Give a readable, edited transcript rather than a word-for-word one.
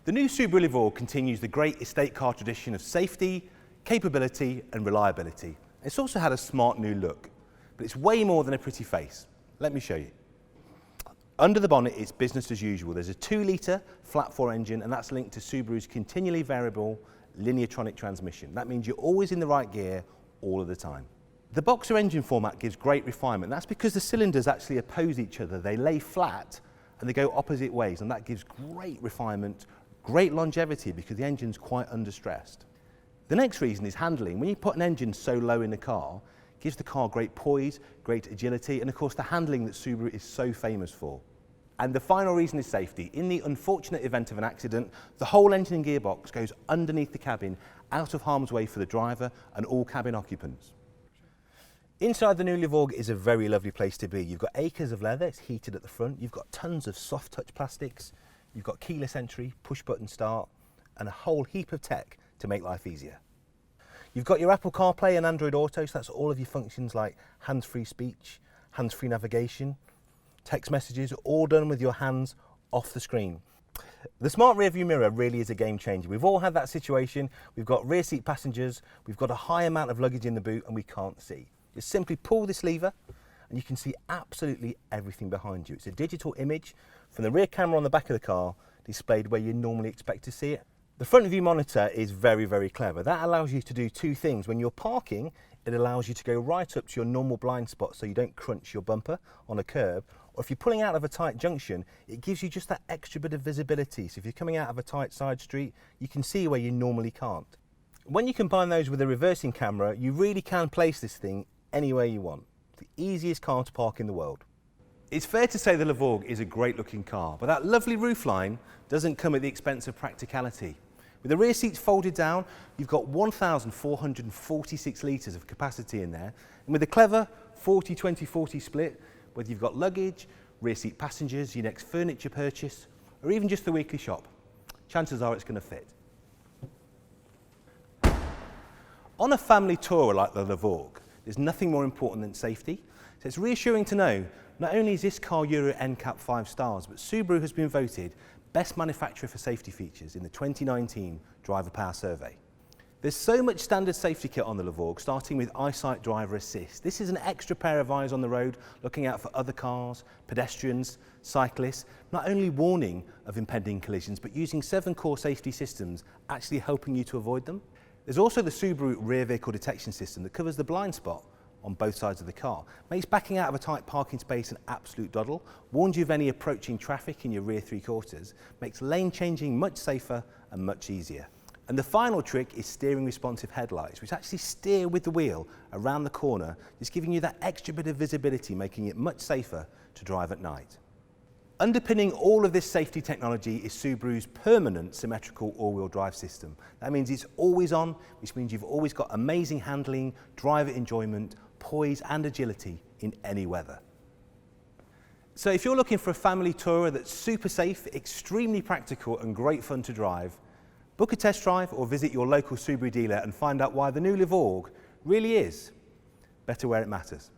The new Subaru Levorg continues the great estate car tradition of safety, capability and reliability. It's also had a smart new look, but it's way more than a pretty face. Let me show you. Under the bonnet, it's business as usual. There's a 2-litre flat-4 engine, and that's linked to Subaru's continually variable lineartronic transmission. That means you're always in the right gear all of the time. The boxer engine format gives great refinement. That's because the cylinders actually oppose each other. They lay flat and they go opposite ways, and that gives great refinement, great longevity because the engine's quite understressed. The next reason is handling. When you put an engine so low in the car, it gives the car great poise, great agility, and of course the handling that Subaru is so famous for. And the final reason is safety. In the unfortunate event of an accident, the whole engine and gearbox goes underneath the cabin, out of harm's way for the driver and all cabin occupants. Inside the new Levorg is a very lovely place to be. You've got acres of leather, it's heated at the front, you've got tons of soft touch plastics, you've got keyless entry, push button start, and a whole heap of tech to make life easier. You've got your Apple CarPlay and Android Auto, so that's all of your functions like hands-free speech, hands-free navigation, text messages, all done with your hands off the screen. The smart rear view mirror really is a game changer. We've all had that situation. We've got rear seat passengers, we've got a high amount of luggage in the boot and we can't see. Just simply pull this lever and you can see absolutely everything behind you. It's a digital image from the rear camera on the back of the car displayed where you normally expect to see it. The front view monitor is very, very clever. That allows you to do two things. When you're parking, it allows you to go right up to your normal blind spot so you don't crunch your bumper on a curb. Or if you're pulling out of a tight junction, it gives you just that extra bit of visibility. So if you're coming out of a tight side street, you can see where you normally can't. When you combine those with a reversing camera, you really can place this thing anywhere you want. It's the easiest car to park in the world. It's fair to say the Levorg is a great looking car, but that lovely roofline doesn't come at the expense of practicality. With the rear seats folded down, you've got 1,446 litres of capacity in there, and with a clever 40-20-40 split, whether you've got luggage, rear seat passengers, your next furniture purchase, or even just the weekly shop, chances are it's going to fit. On a family tourer like the Levorg, there's nothing more important than safety, so it's reassuring to know not only is this car Euro NCAP 5 stars, but Subaru has been voted Best Manufacturer for Safety Features in the 2019 Driver Power Survey. There's so much standard safety kit on the Levorg, starting with EyeSight Driver Assist. This is an extra pair of eyes on the road, looking out for other cars, pedestrians, cyclists, not only warning of impending collisions, but using 7 core safety systems, actually helping you to avoid them. There's also the Subaru Rear Vehicle Detection System that covers the blind spot on both sides of the car, makes backing out of a tight parking space an absolute doddle, warns you of any approaching traffic in your rear 3/4, makes lane changing much safer and much easier. And the final trick is steering responsive headlights, which actually steer with the wheel around the corner, just giving you that extra bit of visibility, making it much safer to drive at night. Underpinning all of this safety technology is Subaru's permanent symmetrical all-wheel drive system. That means it's always on, which means you've always got amazing handling, driver enjoyment, poise and agility in any weather. So if you're looking for a family tourer that's super safe, extremely practical and great fun to drive, book a test drive or visit your local Subaru dealer and find out why the new Levorg really is better where it matters.